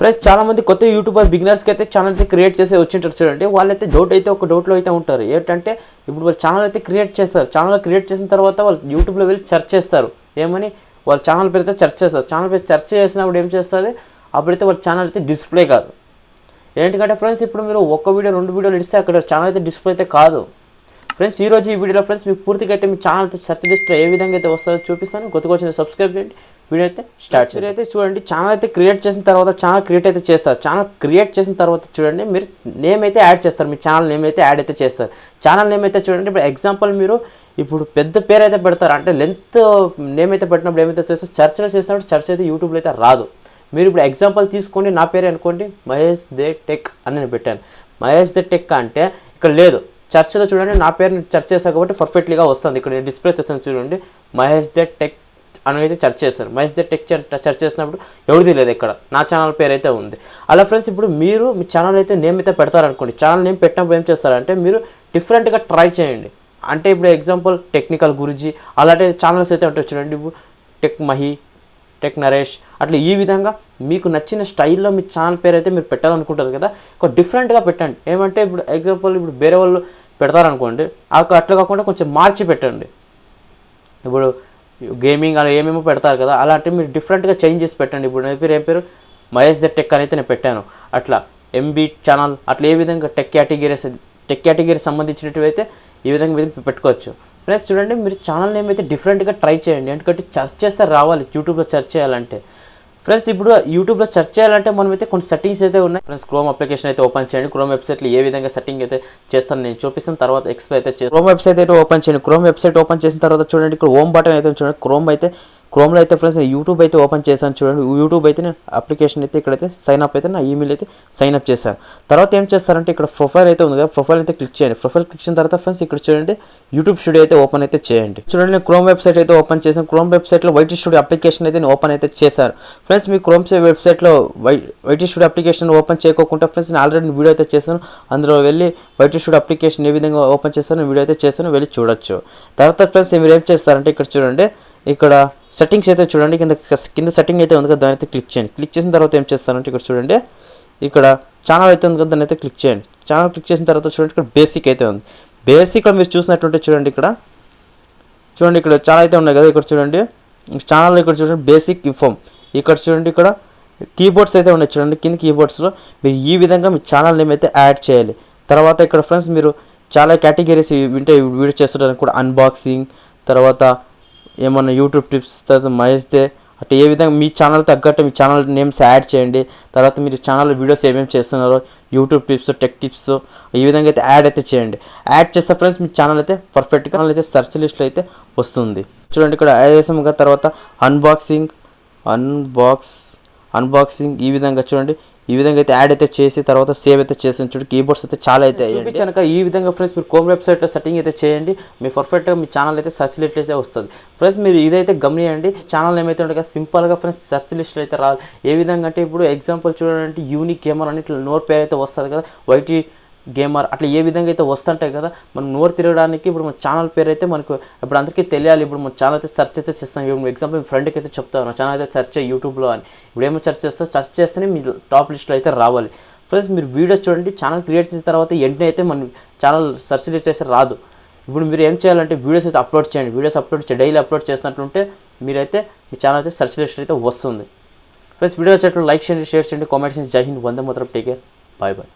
Friends చాలామంది కొత్త YouTuber బిగినర్స్కి అయితే ఛానల్ అయితే క్రియేట్ చేసి వచ్చింటారు చూడండి. వాళ్ళైతే ఒక డౌట్లో అయితే ఉంటారు. ఏంటంటే ఇప్పుడు వాళ్ళు ఛానల్ అయితే క్రియేట్ చేస్తారు. ఛానల్ క్రియేట్ చేసిన తర్వాత వాళ్ళు యూట్యూబ్లో వెళ్ళి సెర్చ్ చేస్తారు. ఏమని వాళ్ళ ఛానల్ పేరు అయితే సెర్చ్ చేస్తారు. ఛానల్ పేరు సెర్చ్ చేసినప్పుడు ఏం చేస్తుంది, అప్పుడైతే వాళ్ళ ఛానల్ అయితే డిస్ప్లే కాదు. ఏంటంటే ఫ్రెండ్స్ ఇప్పుడు మీరు ఒక్క వీడియో 2 వీడియోలు ఇస్తే అక్కడ ఛానల్ అయితే డిస్ప్లే అయితే కాదు. ఫ్రెండ్స్ ఈరోజు ఈ వీడియోలో ఫ్రెండ్స్ మీకు పూర్తిగా అయితే మీ ఛానల్ అయితే సెర్చ్ లిస్ట్లో ఏ విధంగా అయితే వస్తుందో చూపిస్తాను. కొత్తగా వచ్చిన సబ్స్క్రైబ్ చేయండి. వీడియో అయితే స్టార్ట్ చేయండి. అయితే చూడండి, ఛానల్ అయితే క్రియేట్ చేసిన తర్వాత ఛానల్ క్రియేట్ అయితే చేస్తారు. ఛానల్ క్రియేట్ చేసిన తర్వాత చూడండి మీరు నేమ్ అయితే యాడ్ చేస్తారు. మీ ఛానల్ నేమ్ అయితే యాడ్ అయితే చేస్తారు. ఛానల్ నేమ్ అయితే చూడండి, ఇప్పుడు ఎగ్జాంపుల్ మీరు ఇప్పుడు పెద్ద పేరు అయితే పెడతారు. అంటే లెంత్ నేమ్ అయితే పెట్టినప్పుడు ఏమైతే చేస్తారు, చర్చలో చేసినప్పుడు చర్చ అయితే యూట్యూబ్లో అయితే రాదు. మీరు ఇప్పుడు ఎగ్జాంపుల్ తీసుకోండి, నా పేరే అనుకోండి, మహేష్ దే టెక్ అని నేను పెట్టాను. మహేష్ దే టెక్ అంటే ఇక్కడ లేదు, చర్చలో చూడండి నా పేరుని సెర్చ్ చేశాను కాబట్టి పర్ఫెక్ట్గా వస్తుంది. ఇక్కడ డిస్ప్లే తెస్తాను చూడండి, మహేష్ దే టెక్ అని అయితే సెర్చ్ చేస్తారు. మహేష్ దే టెక్ సెర్చ్ చేసినప్పుడు ఎవరిది లేదు, ఇక్కడ నా ఛానల్ పేరు అయితే ఉంది. అలా ఫ్రెండ్స్ ఇప్పుడు మీరు మీ ఛానల్ అయితే నేమ్ అయితే పెడతారనుకోండి. ఛానల్ నేమ్ పెట్టినప్పుడు ఏం చేస్తారంటే మీరు డిఫరెంట్గా ట్రై చేయండి. అంటే ఇప్పుడు ఎగ్జాంపుల్ టెక్నికల్ గురుజీ అలాంటి ఛానల్స్ అయితే ఉంటాయి చూడండి. ఇప్పుడు టెక్ మహి, టెక్ నరేష్, అట్లా ఈ విధంగా మీకు నచ్చిన స్టైల్లో మీ ఛానల్ పేరు అయితే మీరు పెట్టాలనుకుంటారు కదా, ఒక డిఫరెంట్గా పెట్టండి. ఏమంటే ఇప్పుడు ఎగ్జాంపుల్ ఇప్పుడు వేరే వాళ్ళు పెడతారనుకోండి, అట్లా కాకుండా కొంచెం మార్చి పెట్టండి. ఇప్పుడు గేమింగ్ అలా ఏమేమో పెడతారు కదా, అలాంటివి మీరు డిఫరెంట్గా చేంజ్ చేసి పెట్టండి. ఇప్పుడు నా పేరు ఏం పేరు మహేష్ ద టెక్ అని అయితే నేను పెట్టాను. అట్లా ఎంబీ ఛానల్ అట్లా ఏ విధంగా టెక్ కేటగిరీ సంబంధించినవి అయితే ఈ విధంగా పెట్టుకోవచ్చు. ఫ్రెండ్స్ చూడండి, మీరు ఛానల్ నేమ్ అయితే డిఫరెంట్గా ట్రై చేయండి. ఎందుకంటే సెర్చ్ చేస్తే రావాలి యూట్యూబ్లో సెర్చ్ చేయాలంటే. ఫ్రెండ్స్ ఇప్పుడు యూట్యూబ్లో సెర్చ్ చేయాలంటే మనమైతే కొన్ని సెట్టింగ్స్ అయితే ఉన్నాయి. ఫ్రెండ్స్ క్రోమ్ అప్లికేషన్ అయితే ఓపెన్ చేయండి. క్రోమ్ వెబ్సైట్లో ఏ విధంగా సెట్టింగ్ అయితే చేస్తాను నేను చూపిస్తాను, తర్వాత ఎక్స్ప్లెయిన్ అయితే చేస్తాను. క్రోమ్ వెబ్సైట్ అయితే ఓపెన్ చేయండి. క్రోమ్ వెబ్సైట్ ఓపెన్ చేసిన తర్వాత చూడండి ఇక్కడ హోమ్ బటన్ అయితే చూడండి. క్రోమ్లో అయితే ఫ్రెండ్స్ యూట్యూబ్ అయితే ఓపెన్ చేశాను చూడండి. యూట్యూబ్ అయితే నేను అప్లికేషన్ అయితే ఇక్కడైతే సైన్ అప్ అయితే నా ఈమెయిల్ అయితే సైన్ అప్ చేశాను. తర్వాత ఏం చేస్తారంటే ఇక్కడ ప్రొఫైల్ అయితే ఉంది కదా, ప్రొఫైల్ అయితే క్లిక్ చేయండి. ప్రొఫైల్ క్లిక్ చేసిన తర్వాత ఫ్రెండ్స్ ఇక్కడ చూడండి యూట్యూబ్ స్టూడియో అయితే ఓపెన్ అయితే చేయండి. చూడండి నేను క్రోమ్ వెబ్సైట్ అయితే ఓపెన్ చేశాను. క్రోమ్ వెబ్సైట్లో వైటీ స్టూడియో అప్లికేషన్ అయితే నేను ఓపెన్ అయితే చేశాను. ఫ్రెండ్స్ మీ క్రోమ్ వెబ్సైట్లో వైటీ స్టూడియో అప్లికేషన్ ఓపెన్ చేయకోకుండా ఫ్రెండ్స్ నేను ఆల్రెడీ వీడియో అయితే చేశాను. అందులో వెళ్ళి వైటీ స్టూడియో అప్లికేషన్ ఏ విధంగా ఓపెన్ చేస్తాను వీడియో అయితే చేస్తాను, వెళ్ళి చూడొచ్చు. తర్వాత ఫ్రెండ్స్ మీరు ఏం చేస్తారంటే ఇక్కడ చూడండి, ఇక్కడ సెట్టింగ్స్ అయితే చూడండి, కింద సెట్టింగ్ అయితే ఉంది కదా, దాని అయితే క్లిక్ చేయండి. క్లిక్ చేసిన తర్వాత ఏం చేస్తారంటే ఇక్కడ చూడండి, ఇక్కడ ఛానల్ అయితే ఉంది కదా, దాన్ని అయితే క్లిక్ చేయండి. ఛానల్ క్లిక్ చేసిన తర్వాత చూడండి ఇక్కడ బేసిక్ అయితే ఉంది. బేసిక్లో మీరు చూసినట్టుంటే చూడండి ఇక్కడ చాలా అయితే ఉన్నాయి కదా, ఇక్కడ చూడండి ఛానల్ ఇక్కడ చూడండి బేసిక్ ఇన్ఫామ్, ఇక్కడ చూడండి ఇక్కడ కీబోర్డ్స్ అయితే ఉన్నాయి చూడండి. కింద కీబోర్డ్స్లో మీరు ఈ విధంగా మీ ఛానల్ నేమ్ అయితే యాడ్ చేయాలి. తర్వాత ఇక్కడ ఫ్రెండ్స్ మీరు చాలా కేటగిరీస్ వింటే వీడియో చేస్తుంటారు కూడా, అన్బాక్సింగ్, తర్వాత ఏమన్నా యూట్యూబ్ టిప్స్, తర్వాత మహేష్ దే అట్లా ఏ విధంగా మీ ఛానల్ తగ్గట్టు మీ ఛానల్ నేమ్స్ యాడ్ చేయండి. తర్వాత మీరు ఛానల్ వీడియోస్ ఏమేమి చేస్తున్నారో యూట్యూబ్ టిప్స్, టెక్ టిప్స్ ఈ విధంగా అయితే యాడ్ అయితే చేయండి. యాడ్ చేస్తే ఫ్రెండ్స్ మీ ఛానల్ అయితే పర్ఫెక్ట్గా అయితే సెర్చ్ లిస్ట్లో అయితే వస్తుంది. చూడండి ఇక్కడ యాడ్ చేసాం కదా, తర్వాత అన్బాక్సింగ్ ఈ విధంగా చూడండి, ఈ విధంగా అయితే యాడ్ అయితే చేసి తర్వాత సేవ్ అయితే చేసి చూడండి. కీబోర్డ్స్ అయితే చాలా అయితే చూపించాక ఈ విధంగా ఫ్రెండ్స్ మీరు క్రోమ్ వెబ్సైట్లో సెట్టింగ్ అయితే చేయండి. మీ పర్ఫెక్ట్గా మీ ఛానల్ అయితే సెర్చ్ లిస్ట్ అయితే వస్తుంది. ఫ్రెండ్స్ మీరు ఇదైతే గమనియండి, ఛానల్ ఏమైతే ఉంటుంది కదా సింపుల్గా ఫ్రెండ్స్ సెర్చ్ లిస్ట్లో అయితే రాదు. ఏ విధంగా అంటే ఇప్పుడు ఎగ్జాంపుల్ చూడండి, యూనిక్ గేమర్ అని ఇట్లా నోట్ పేరు అయితే వస్తుంది కదా, వైటీ గేమర్ అట్లా ఏ విధంగా అయితే వస్తుంటాయి కదా, మనం నోరు తిరగడానికి ఇప్పుడు మన ఛానల్ పేరు అయితే మనకు ఇప్పుడు అందరికీ తెలియాలి. ఇప్పుడు మన ఛానల్ అయితే సెర్చ్ అయితే చేస్తాం. ఇప్పుడు ఎగ్జాంపుల్ మీ ఫ్రెండ్కి అయితే చెప్తాను నా ఛానల్ అయితే సెర్చ్ చేయి యూట్యూబ్లో అని. ఇప్పుడు ఏమో సెర్చ్ చేస్తేనే మీ టాప్ లిస్ట్లో అయితే రావాలి. ప్లస్ మీరు వీడియో చూడండి, ఛానల్ క్రియేట్ చేసిన తర్వాత వెంటనే అయితే మన ఛానల్ సెర్చ్ లిస్ట్ అయితే రాదు. ఇప్పుడు మీరు ఏం చేయాలంటే వీడియోస్ అయితే అప్లోడ్ చేయండి. డైలీ అప్లోడ్ చేసినట్లుంటే మీరైతే మీ ఛానల్ అయితే సెర్చ్ లిస్ట్ అయితే వస్తుంది. ప్లస్ వీడియో వచ్చేట్లు లైక్ చేయండి, షేర్ చేయండి, కామెంట్ చేయండి. జై Hind, Vande Mataram, take care, bye bye.